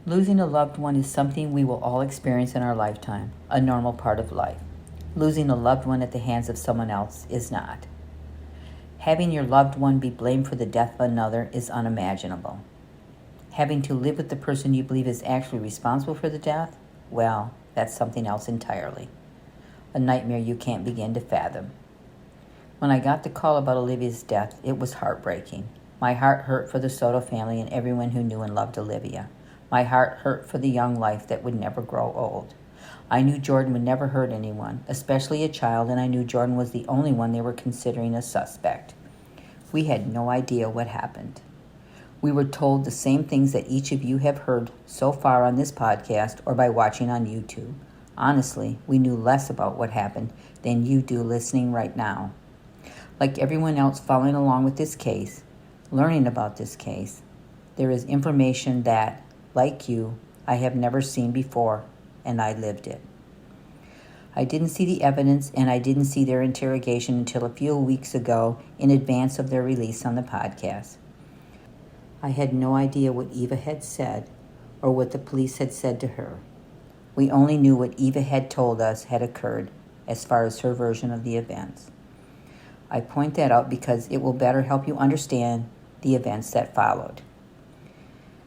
Losing a loved one is something we will all experience in our lifetime, a normal part of life. Losing a loved one at the hands of someone else is not. Having your loved one be blamed for the death of another is unimaginable. Having to live with the person you believe is actually responsible for the death, well, that's something else entirely. A nightmare you can't begin to fathom. When I got the call about Olivia's death, it was heartbreaking. My heart hurt for the SoJo family and everyone who knew and loved Olivia. My heart hurt for the young life that would never grow old. I knew Jordan would never hurt anyone, especially a child, and I knew Jordan was the only one they were considering a suspect. We had no idea what happened. We were told the same things that each of you have heard so far on this podcast or by watching on YouTube. Honestly, we knew less about what happened than you do listening right now. Like everyone else following along with this case, learning about this case, there is information that, like you, I have never seen before, and I lived it. I didn't see the evidence, and I didn't see their interrogation until a few weeks ago in advance of their release on the podcast. I had no idea what Eva had said or what the police had said to her. We only knew what Eva had told us had occurred as far as her version of the events. I point that out because it will better help you understand the events that followed.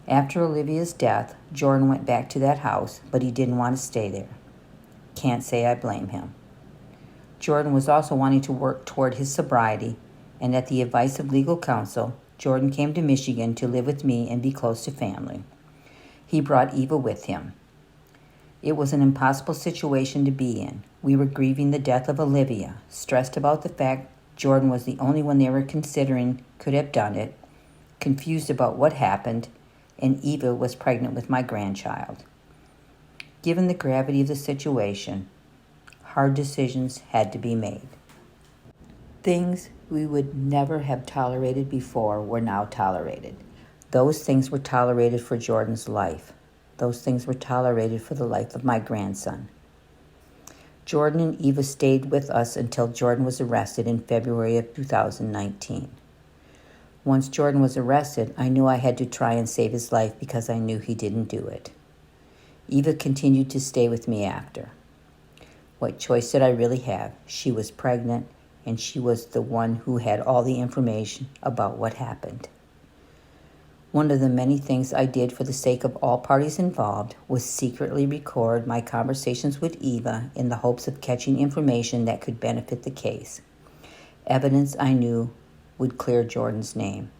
After Olivia's death, Jordan went back to that house, but he didn't want to stay there. Can't say I blame him. Jordan was also wanting to work toward his sobriety, and at the advice of legal counsel, Jordan came to Michigan to live with me and be close to family. He brought Eva with him. It was an impossible situation to be in. We were grieving the death of Olivia, stressed about the fact Jordan was the only one they were considering could have done it, confused about what happened, and Eva was pregnant with my grandchild. Given the gravity of the situation, hard decisions had to be made. Things we would never have tolerated before were now tolerated. Those things were tolerated for Jordan's life. Those things were tolerated for the life of my grandson. Jordan and Eva stayed with us until Jordan was arrested in February of 2019. Once Jordan was arrested, I knew I had to try and save his life because I knew he didn't do it. Eva continued to stay with me after. What choice did I really have? She was pregnant, and she was the one who had all the information about what happened. One of the many things I did for the sake of all parties involved was secretly record my conversations with Eva in the hopes of catching information that could benefit the case. Evidence I knew would clear Jordan's name.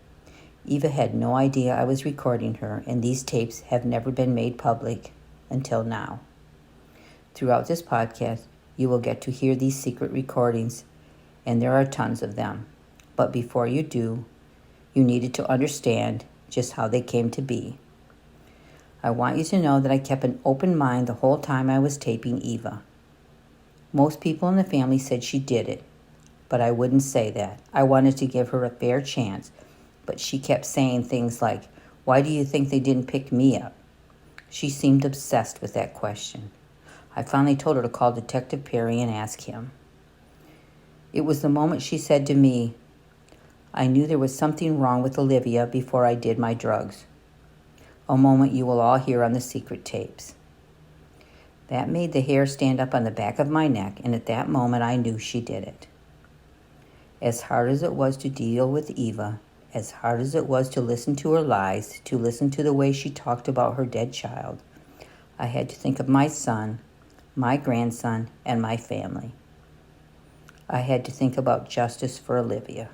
Eva had no idea I was recording her, and these tapes have never been made public until now. Throughout this podcast, you will get to hear these secret recordings, and there are tons of them. But before you do, you needed to understand just how they came to be. I want you to know that I kept an open mind the whole time I was taping Eva. Most people in the family said she did it, but I wouldn't say that. I wanted to give her a fair chance, but she kept saying things like, "Why do you think they didn't pick me up?" She seemed obsessed with that question. I finally told her to call Detective Perry and ask him. It was the moment she said to me, "I knew there was something wrong with Olivia before I did my drugs." A moment you will all hear on the secret tapes. That made the hair stand up on the back of my neck, and at that moment I knew she did it. As hard as it was to deal with Eva, as hard as it was to listen to her lies, to listen to the way she talked about her dead child, I had to think of my son, my grandson, and my family. I had to think about justice for Olivia.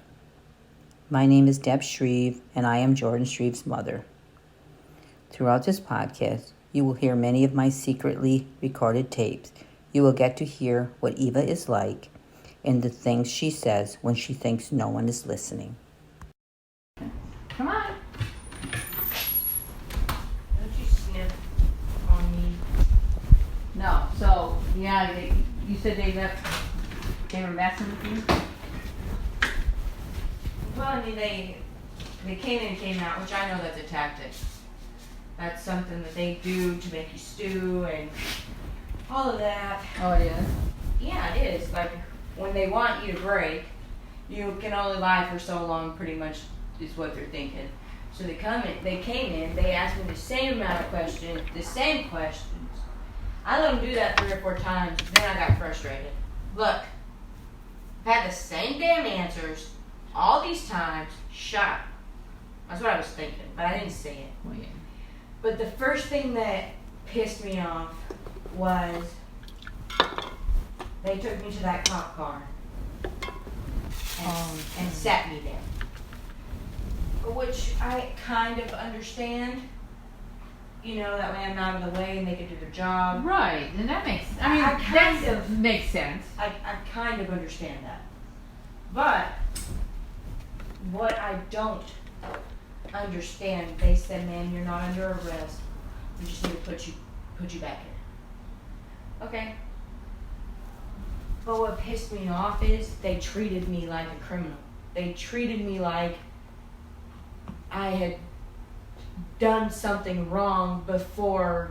My name is Deb Shreeve, and I am Jordan Shreeve's mother. Throughout this podcast, you will hear many of my secretly recorded tapes. You will get to hear what Eva is like and the things she says when she thinks no one is listening. Come on. Don't you sniff on me. No, so, yeah, you said they were messing with you? Well, I mean, they came in and came out, which I know that's a tactic. That's something that they do to make you stew and all of that. Oh, it is? Yeah, it is. Like, when they want you to break, you can only lie for so long, pretty much, is what they're thinking. So they came in, they asked me the same amount of questions, the same questions. I let them do that 3 or 4 times, then I got frustrated. Look, I've had the same damn answers all these times, shut up. That's what I was thinking, but I didn't say it. Well, yeah. But the first thing that pissed me off was they took me to that cop car and sat me there. Which I kind of understand. You know, that way I'm not in the way and they can do their job. Right, and that makes, makes sense. I kind of understand that. But what I don't understand, they said, ma'am, you're not under arrest. We just need to put you back in. Okay. But what pissed me off is they treated me like a criminal. They treated me like I had done something wrong before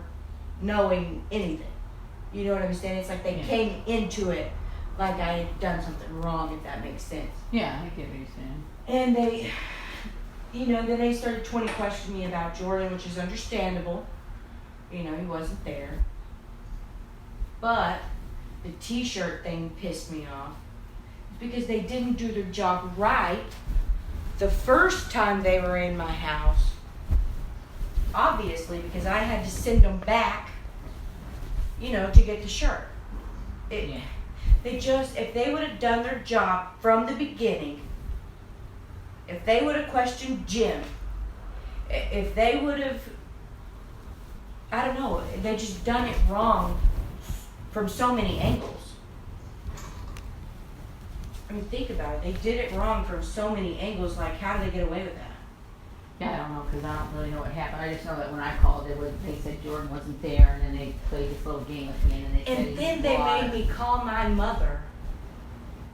knowing anything. You know what I'm saying? It's like they came into it like I had done something wrong, if that makes sense. Yeah, I get what you're saying. And they, you know, then they started 20 questioning me about Jordan, which is understandable. You know, he wasn't there. But the t-shirt thing pissed me off because they didn't do their job right the first time they were in my house. Obviously, because I had to send them back, you know, to get the shirt. They just, if they would have done their job from the beginning, if they would have questioned Jim, if they would have, I don't know, they just done it wrong from so many angles. I mean, think about it. They did it wrong from so many angles. Like, how did they get away with that? Yeah, I don't know, because I don't really know what happened. I just know that when I called, they said Jordan wasn't there, and then they played this little game with me, and then they said And then they made me call my mother.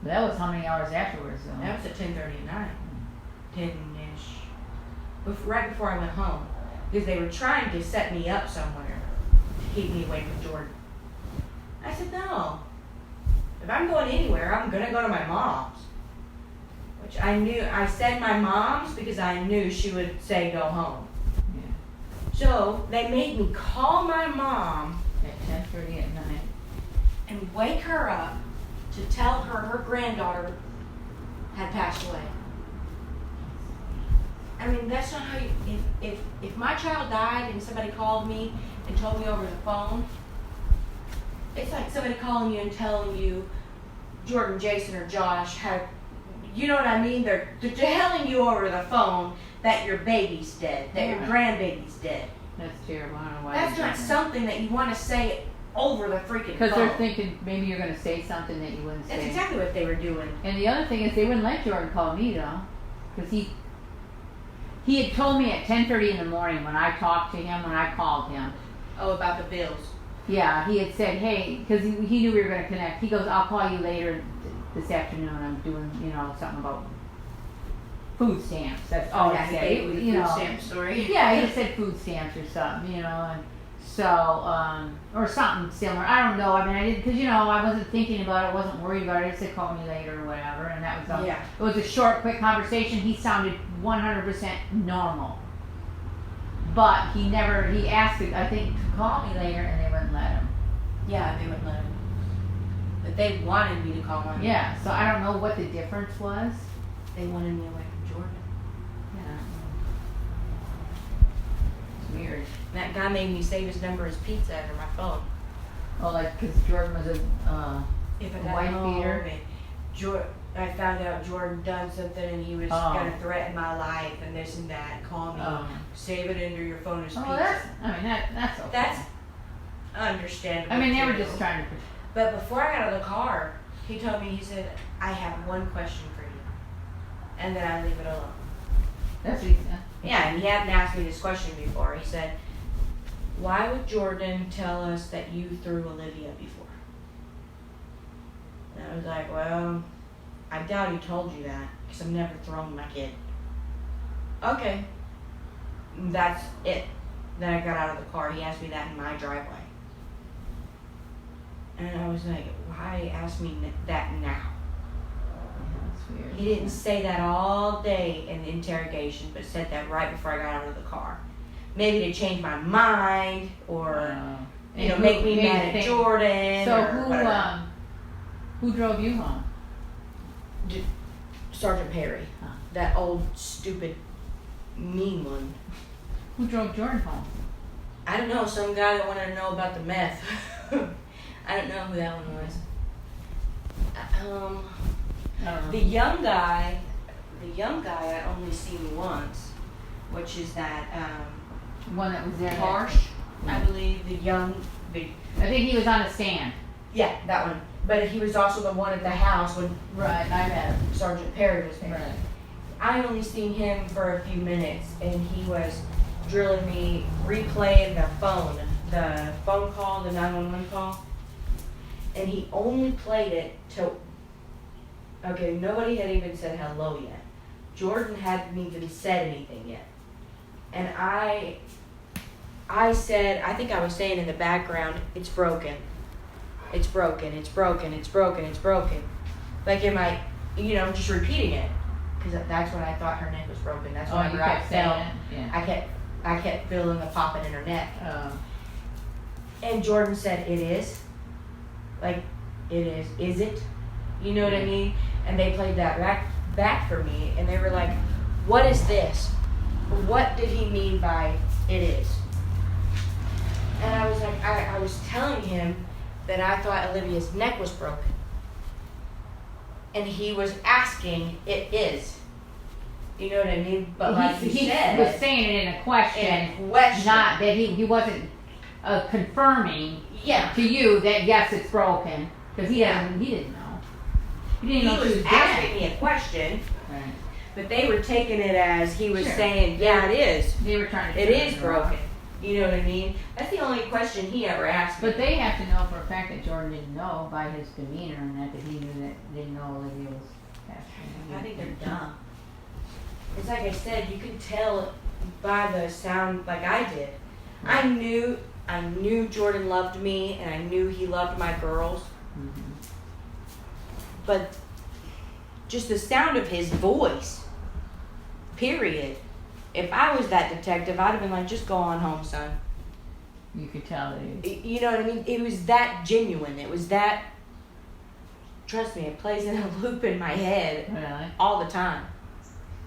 But that was how many hours afterwards, though? That was at 10:30 at night. 10-ish. Right before I went home. Because they were trying to set me up somewhere to keep me away from Jordan. I said, no. If I'm going anywhere, I'm going to go to my mom's. Which I knew, I said my mom's because I knew she would say go home. Yeah. So they made me call my mom At 10:30 at night. and wake her up to tell her granddaughter had passed away. I mean, that's not how you, if my child died and somebody called me and told me over the phone, it's like somebody calling you and telling you Jordan, Jason, or Josh had, you know what I mean? They're telling you over the phone that your baby's dead, that your grandbaby's dead. That's terrible. I don't know why. That's not something that you want to say over the freaking phone. Because they're thinking maybe you're going to say something that you wouldn't say. That's exactly what they were doing. And the other thing is they wouldn't let Jordan call me, though. Because he had told me at 10:30 in the morning when I talked to him, when I called him. Oh, about the bills. Yeah, he had said, hey, because he knew we were going to connect. He goes, I'll call you later this afternoon. I'm doing, you know, something about food stamps. That's all he said. You know, food stamp story. Yeah, he said food stamps or something, you know, and so, or something similar. I don't know. I mean, I didn't, because, you know, I wasn't thinking about it, wasn't worried about it. I just said, call me later or whatever, and that was all. Yeah. It was a short, quick conversation. He sounded 100% normal. But he asked, I think, to call me later, and they wouldn't let him. Yeah, they wouldn't let him. But they wanted me to call my mom. Yeah, so I don't know what the difference was. They wanted me away from Jordan. Yeah. It's weird. And that guy made me save his number as pizza under my phone. Oh, like, because Jordan was a wife beater? I found out Jordan done something and he was going to threaten my life and this and that. Call me. Save it under your phone as pizza. That's okay. That's understandable. I mean, they were too. just trying to. But before I got out of the car, he told me, he said, I have one question for you. And then I leave it alone. That's what he said. Yeah, and he hadn't asked me this question before. He said, why would Jordan tell us that you threw Olivia before? And I was like, well, I doubt he told you that because I've never thrown my kid. Okay. That's it. Then I got out of the car. He asked me that in my driveway. And I was like, why ask me that now? Yeah, that's weird. He didn't say that all day in the interrogation, but said that right before I got out of the car. Maybe to change my mind or, you know, make me mad at Jordan. So or who drove you home? Sergeant Perry. Huh. That old, stupid, mean one. Who drove Jordan home? I don't know, some guy that wanted to know about the meth. I don't know who that one was. I don't know. The young guy I only seen once, which is that One that was there. Marsh, I believe, I think he was on a stand. yeah, that one. But he was also the one at the house when Right, I met him. Sergeant Perry was there. Right. I only seen him for a few minutes, and he was drilling me, replaying the phone call, the 911 call, and he only played it till, okay, nobody had even said hello yet. Jordan hadn't even said anything yet. And I said, I think I was saying in the background, it's broken. It's broken, it's broken, it's broken, it's broken. Like in my, you know, just repeating it. Because that's when I thought her neck was broken. That's Oh, whenever you I kept felt, saying it? Yeah. I kept feeling the popping in her neck. Oh. And Jordan said, it is. Like, it is. Is it? You know what I mean? And they played that back for me. And they were like, what is this? What did he mean by it is? And I was like, I was telling him that I thought Olivia's neck was broken. And he was asking, it is. You know what I mean? But like he said, was saying it in a question, not that he wasn't confirming Yeah. to you that yes, it's broken, because he didn't know. He didn't know He she was was asking dead. me a question, Right. but they were taking it as he was Sure. saying, yeah, it is. They were trying to. It turn is around. broken. You know what I mean? That's the only question he ever asked me. But they have to know for a fact that Jordan didn't know by his demeanor and that he knew that didn't know Olivia was passed away. I think they're dumb. It's like I said, you can tell by the sound like I did. I knew Jordan loved me and I knew he loved my girls. Mm-hmm. But just the sound of his voice, period. If I was that detective, I'd have been like, just go on home, son. You could tell that he was. You know what I mean? It was that genuine. It was that, trust me, it plays in a loop in my head Really? all the time.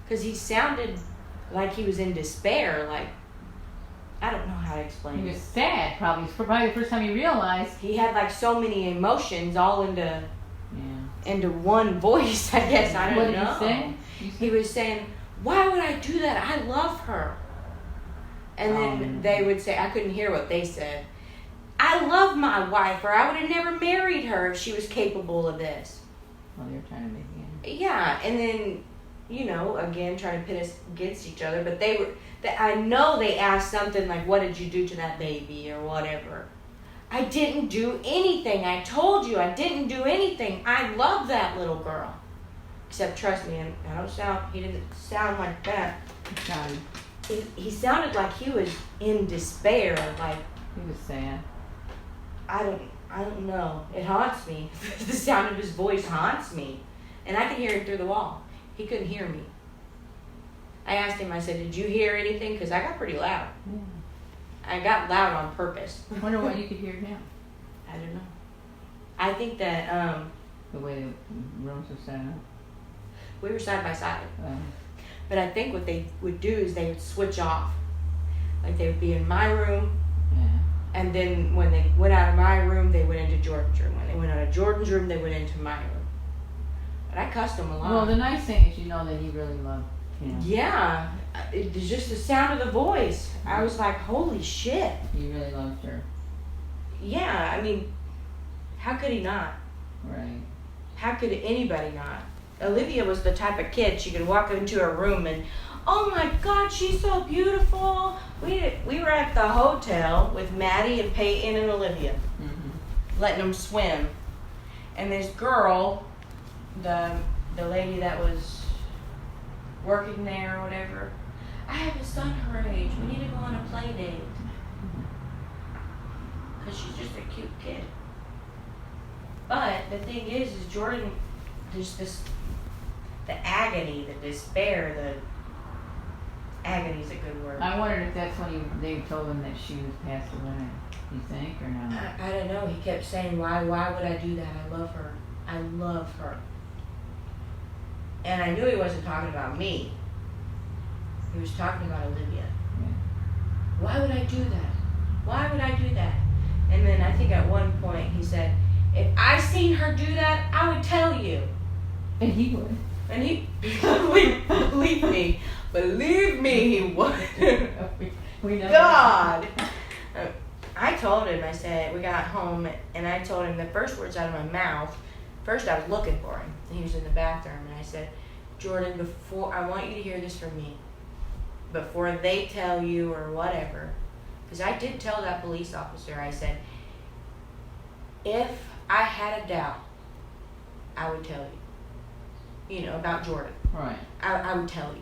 Because he sounded like he was in despair. Like, I don't know how to explain He it. was sad, probably. It's probably the first time he realized. He had like so many emotions all into Yeah. one voice, I guess. I What don't did know. he say? He was saying, why would I do that? I love her. And then they would say, I couldn't hear what they said. I love my wife, or I would have never married her if she was capable of this. Well, they were trying to make it. Yeah, and then, you know, again, trying to pit us against each other. But I know they asked something like, what did you do to that baby, or whatever. I didn't do anything. I told you I didn't do anything. I love that little girl. Except, trust me, he didn't sound like that. He sounded like he was in despair. Like, He was sad. I don't know. It haunts me. The sound of his voice haunts me. And I can hear him through the wall. He couldn't hear me. I asked him, I said, did you hear anything? Because I got pretty loud. Yeah. I got loud on purpose. I wonder what you could hear now. I don't know. I think that The way the rooms were set up. we were side by side. But I think what they would do is they would switch off. Like they would be in my room, Yeah. and then when they went out of my room, they went into Jordan's room. When they went out of Jordan's room, they went into my room. But I cussed him a lot. Well, the nice thing is you know that he really loved him. Yeah, it's just the sound of the voice. I was like, holy shit. He really loved her. Yeah, I mean, how could he not? Right. How could anybody not? Olivia was the type of kid, she could walk into a room and, oh my God, she's so beautiful. We were at the hotel with Maddie and Peyton and Olivia, letting them swim. And this girl, the lady that was working there or whatever, I have a son her age. We need to go on a play date. Because she's just a cute kid. But the thing is Jordan, there's this, the agony, the despair, agony is a good word. I wondered if that's when they told him that she was passed away. You think, or no? I don't know. He kept saying, why would I do that? I love her. I love her. And I knew he wasn't talking about me. He was talking about Olivia. Yeah. Why would I do that? Why would I do that? And then I think at one point he said, if I seen her do that, I would tell you. And he would. And he, believe me, he would. We know. God. I told him, I said, we got home, and I told him the first words out of my mouth, first I was looking for him, and he was in the bathroom, and I said, Jordan, before, I want you to hear this from me, before they tell you or whatever, because I did tell that police officer, I said, if I had a doubt, I would tell you, about Jordan. Right. I would tell you.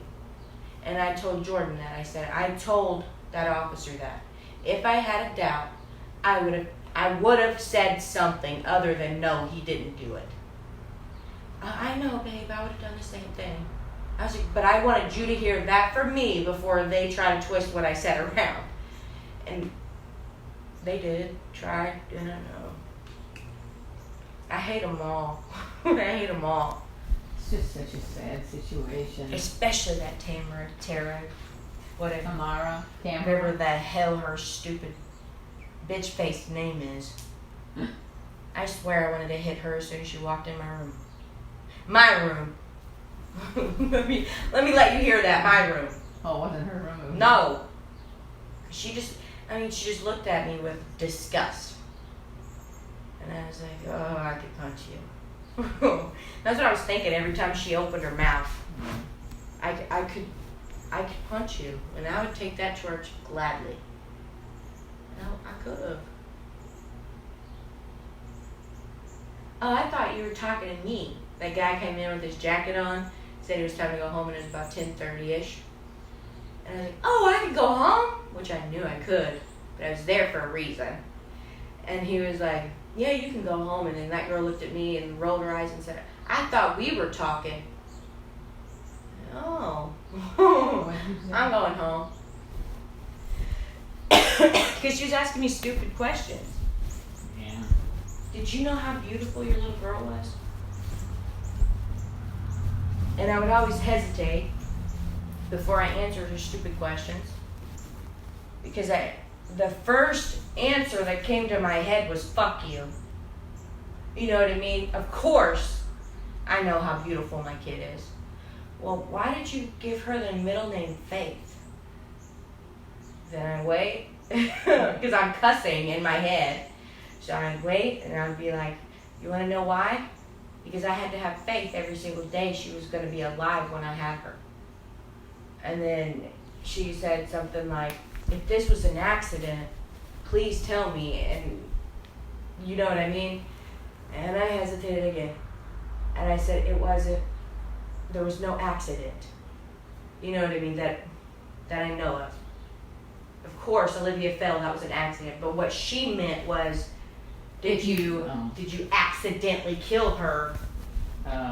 And I told Jordan that. I said, I told that officer that. If I had a doubt, I would have said something other than, no, he didn't do it. I know, babe, I would have done the same thing. I was like, but I wanted you to hear that from me before they try to twist what I said around. And they did, tried, I don't know. I hate them all. I hate them all. It's just such a sad situation. Especially that Tara, whatever. Tamara. Whatever the hell her stupid bitch-faced name is. I swear I wanted to hit her as soon as she walked in my room. My room. let me let you hear that. My room. Oh, it wasn't her room. No. She just looked at me with disgust. And I was like, oh, I could punch you. That's what I was thinking every time she opened her mouth. I could punch you, and I would take that charge gladly. And I could have. Oh, I thought you were talking to me. That guy came in with his jacket on, said it was time to go home, and it was about 10:30ish. And I was like, oh, I could go home? Which I knew I could, but I was there for a reason. And he was like, yeah, you can go home. And then that girl looked at me and rolled her eyes and said, I thought we were talking. Oh. I'm going home. Because she was asking me stupid questions. Yeah. Did you know how beautiful your little girl was? And I would always hesitate before I answered her stupid questions. Because the first answer that came to my head was, fuck you. You know what I mean? Of course, I know how beautiful my kid is. Well, why did you give her the middle name Faith? Then I wait, because I'm cussing in my head. So I'd wait, and I'd be like, you want to know why? Because I had to have faith every single day she was going to be alive when I had her. And then she said something like, if this was an accident, please tell me. And you know what I mean? And I hesitated again. And I said, it wasn't, there was no accident. You know what I mean? That I know of. Of course, Olivia fell, that was an accident. But what she meant was, did you accidentally kill her?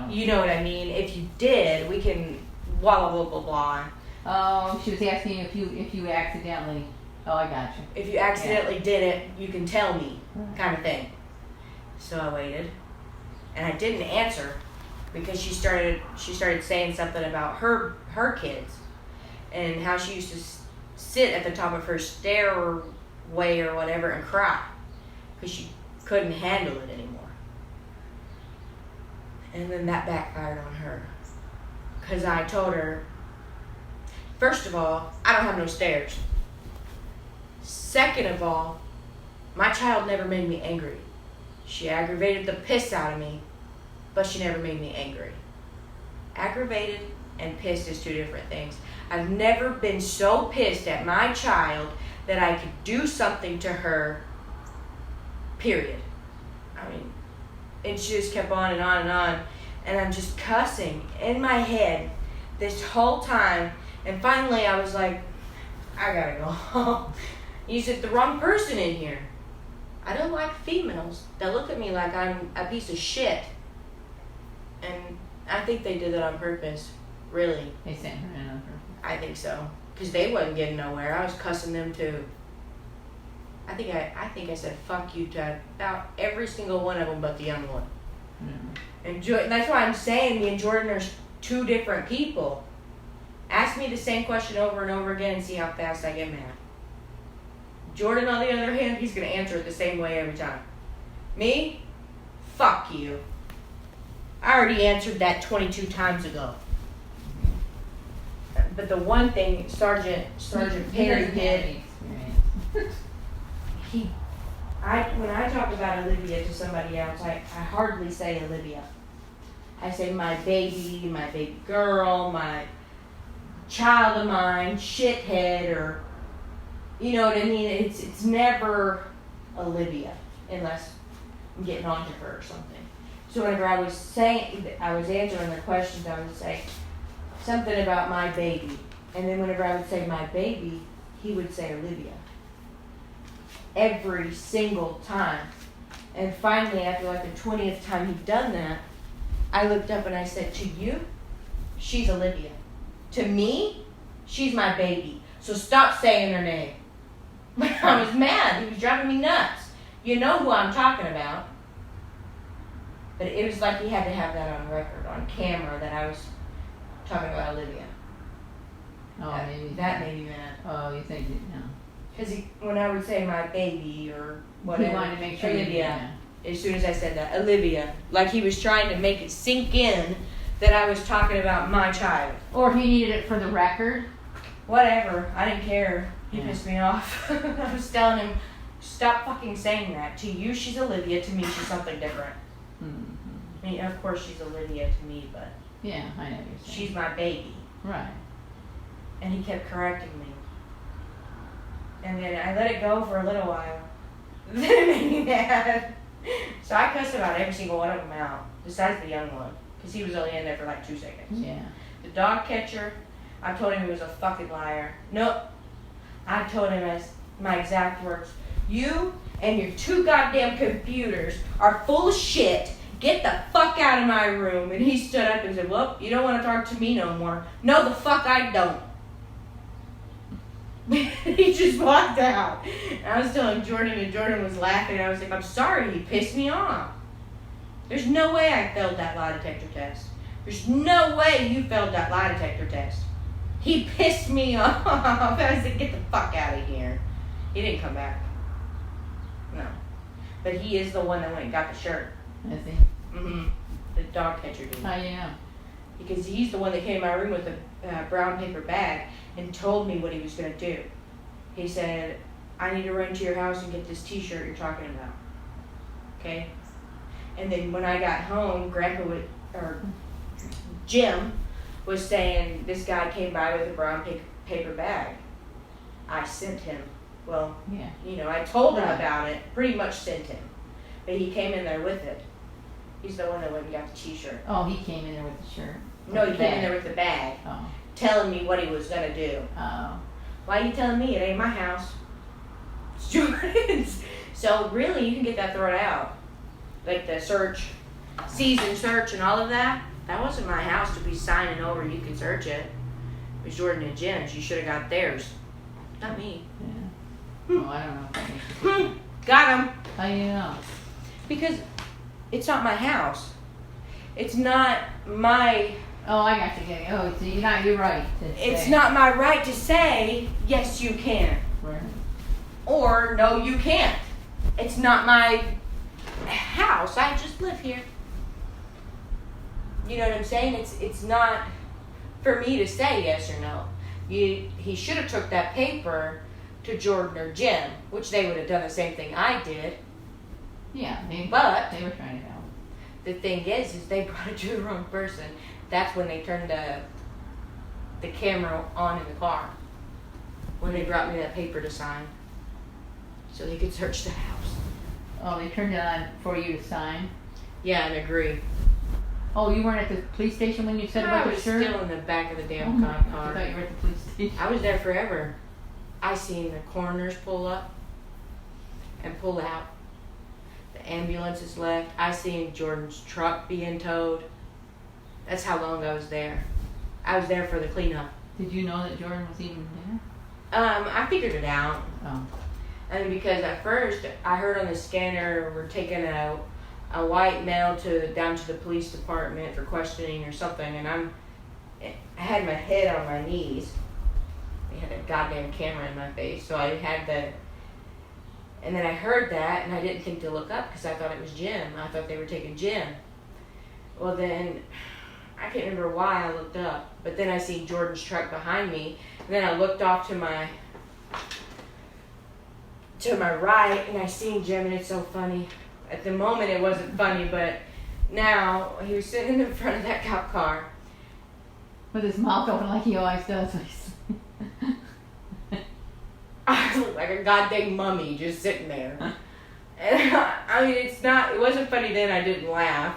You know what I mean? If you did, we can blah, blah, blah, blah, blah. Oh, she was asking if you accidentally. Oh, I got you. If you accidentally did it, you can tell me, kind of thing. So I waited, and I didn't answer because she started saying something about her kids and how she used to sit at the top of her stairway or whatever and cry because she couldn't handle it anymore. And then that backfired on her because I told her, first of all, I don't have no stairs. Second of all, my child never made me angry. She aggravated the piss out of me, but she never made me angry. Aggravated and pissed is two different things. I've never been so pissed at my child that I could do something to her, period. I mean, it just kept on and on and on, and I'm just cussing in my head this whole time, and finally I was like, I gotta go home. You said the wrong person in here. I don't like females that look at me like I'm a piece of shit. And I think they did that on purpose. Really. They sent her in on purpose. I think so. Because they wasn't getting nowhere. I was cussing them too. I think I said fuck you to about every single one of them but the young one. And that's why I'm saying me and Jordan are two different people. Ask me the same question over and over again and see how fast I get mad. Jordan, on the other hand, he's going to answer it the same way every time. Me? Fuck you. I already answered that 22 times ago. But the one thing Sergeant Perry did, when I talk about Olivia to somebody else, I hardly say Olivia. I say my baby girl, my child of mine, shithead, or you know what I mean? It's never Olivia unless I'm getting on to her or something. So whenever I was answering the questions, I would say something about my baby. And then whenever I would say my baby, he would say Olivia. Every single time. And finally, after like the 20th time he'd done that, I looked up and I said, to you, she's Olivia. To me, she's my baby. So stop saying her name. But I was mad. He was driving me nuts. You know who I'm talking about. But it was like he had to have that on record, on camera, that I was talking about Olivia. Oh, maybe. That made me mad. Oh, you think, no. Because when I would say my baby or whatever, He wanted to make sure Olivia, as soon as I said that, Olivia, like he was trying to make it sink in that I was talking about my child. Or he needed it for the record. Whatever, I didn't care. He Yeah. pissed me off. I was telling him, stop fucking saying that. To you, she's Olivia. To me, she's something different. Mm-hmm. I mean, of course, she's Olivia to me, but Yeah, I know what you're saying. she's my baby. Right. And he kept correcting me. And then I let it go for a little while. Then it made me mad. So I cussed about every single one of them out, besides the young one, because he was only in there for like 2 seconds. Yeah. The dog catcher, I told him he was a fucking liar. Nope. I told him as my exact words, you and your 2 goddamn computers are full of shit. Get the fuck out of my room. And he stood up and said, well, you don't want to talk to me no more. No, the fuck I don't. He just walked out. And I was telling Jordan, and Jordan was laughing. I was like, I'm sorry, he pissed me off. There's no way I failed that lie detector test. There's no way you failed that lie detector test. He pissed me off. I said, get the fuck out of here. He didn't come back. No. But he is the one that went and got the shirt. Is he? Mm-hmm. The dog catcher dude. How do you know? Because he's the one that came in my room with a brown paper bag and told me what he was going to do. He said, I need to run to your house and get this t-shirt you're talking about. Okay? And then when I got home, Jim was saying this guy came by with a brown paper bag. I sent him. Well, Yeah. you know, I told him about it, pretty much sent him. But he came in there with it. He's the one that went and got the t-shirt. Oh, he came in there with the shirt. No, he The came in bag. there with the bag, Oh. telling me what he was going to do. Oh. Why are you telling me? It ain't my house. It's Jordan's. So really, you can get that thrown out. Like the season search and all of that. That wasn't my house to be signing over. You can search it. It was Jordan and Jen's. You should have got theirs. Not me. Yeah. Oh, I don't know if that makes a difference. Got him. How do you know? Because it's not my house. It's not my... Oh, I got you. Oh, so you're right. It's not my right to say, yes, you can. Right. Or, no, you can't. It's not my house. I just live here. You know what I'm saying? It's not for me to say yes or no. He should have took that paper to Jordan or Jim, which they would have done the same thing I did. Yeah, But they were trying to help. the thing is they brought it to the wrong person. That's when they turned the camera on in the car. When they brought me that paper to sign. So they could search the house. Oh, they turned it on for you to sign? Yeah, and agree. Oh, you weren't at the police station when you said about I the was shirt? still in the back of the damn Oh my cop God, I car. thought you were at the police station. I was there forever. I seen the coroners pull up and pull out. The ambulances left. I seen Jordan's truck being towed. That's how long I was there. I was there for the cleanup. Did you know that Jordan was even there? I figured it out. Oh. I mean, because at first I heard on the scanner we're taking a white male down to the police department for questioning or something, and I had my head on my knees. They had a goddamn camera in my face, so I had and then I heard that, and I didn't think to look up because I thought it was Jim. I thought they were taking Jim. Well, then I can't remember why I looked up, but then I seen Jordan's truck behind me, and then I looked off to my right, and I seen Jim, and it's so funny. At the moment, it wasn't funny, but now he was sitting in the front of that cop car with his mouth open like he always does. I look like a goddamn mummy just sitting there. And I mean, it wasn't funny then, I didn't laugh.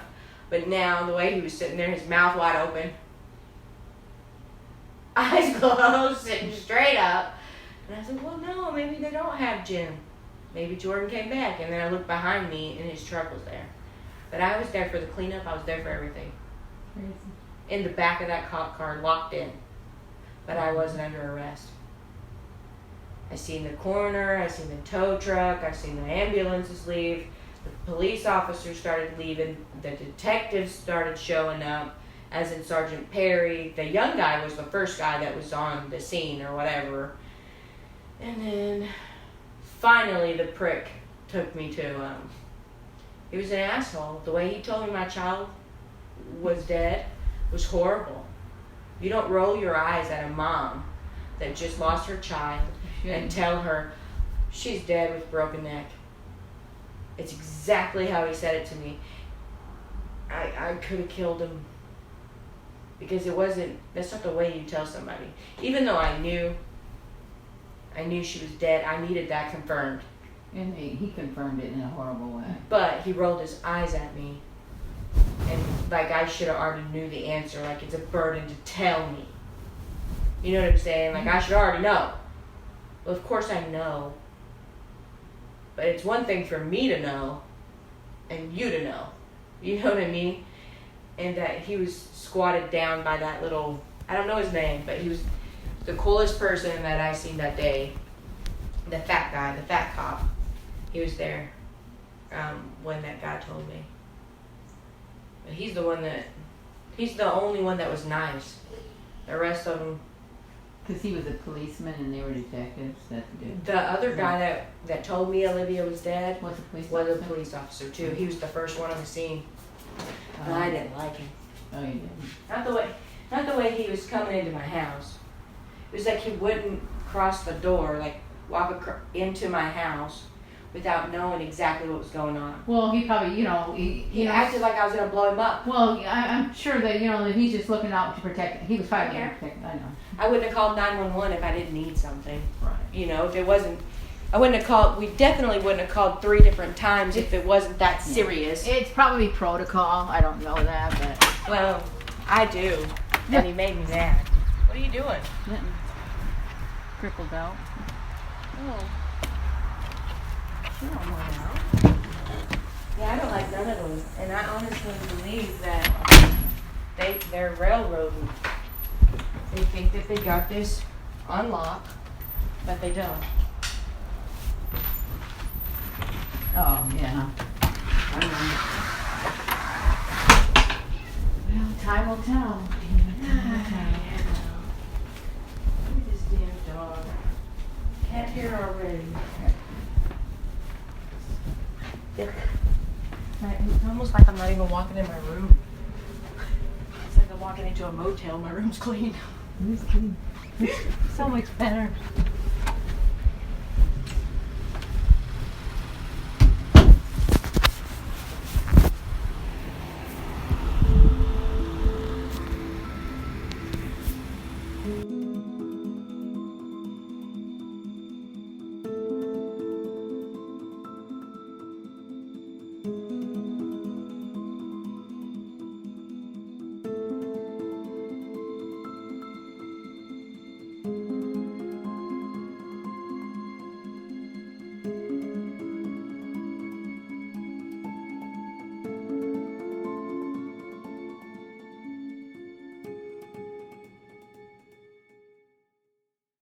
But now, the way he was sitting there, his mouth wide open, eyes closed, sitting straight up. And I said, well, no, maybe they don't have Jim. Maybe Jordan came back. And then I looked behind me, and his truck was there. But I was there for the cleanup. I was there for everything. Crazy. In the back of that cop car, locked in. But I wasn't under arrest. I seen the coroner, I seen the tow truck, I seen the ambulances leave, the police officers started leaving, the detectives started showing up, as in Sergeant Perry. The young guy was the first guy that was on the scene or whatever. And then finally the prick took me to, he was an asshole. The way he told me my child was dead was horrible. You don't roll your eyes at a mom that just lost her child and tell her she's dead with broken neck. It's exactly how he said it to me. I could have killed him because that's not the way you tell somebody. Even though I knew she was dead, I needed that confirmed. And he confirmed it in a horrible way. But he rolled his eyes at me, and like I should have already knew the answer. Like it's a burden to tell me. You know what I'm saying? Like I should already know. Well, of course I know. But it's one thing for me to know, and you to know. You know what I mean? And that he was squatted down by that little, I don't know his name, but he was the coolest person that I seen that day. The fat guy, the fat cop. He was there when that guy told me. But he's the only one that was nice. The rest of them. Because he was a policeman and they were detectives. That's good. The other guy that told me Olivia was dead was a police officer too. He was the first one on the scene. But I didn't like him. Oh, you didn't? Not the way he was coming into my house. It was like he wouldn't cross the door, like walk into my house without knowing exactly what was going on. Well, he probably, he acted like I was going to blow him up. Well, I'm sure that, that he's just looking out to protect. He was fighting to protect. I know. I wouldn't have called 911 if I didn't need something. Right. If it wasn't, I wouldn't have called. We definitely wouldn't have called 3 different times if it wasn't that serious. It's probably protocol. I don't know that, but well, I do. And he made me mad. What are you doing? Crippled out. Oh. Sure, I'm Yeah, I don't like none of them, and I honestly believe that they're railroading. They think that they got this on lock, but they don't. Oh, yeah. I know. Well, time will tell. Look at this damn dog. Cat hair already. It's almost like I'm not even walking in my room. It's like I'm walking into a motel. My room's clean. It's clean. So much better.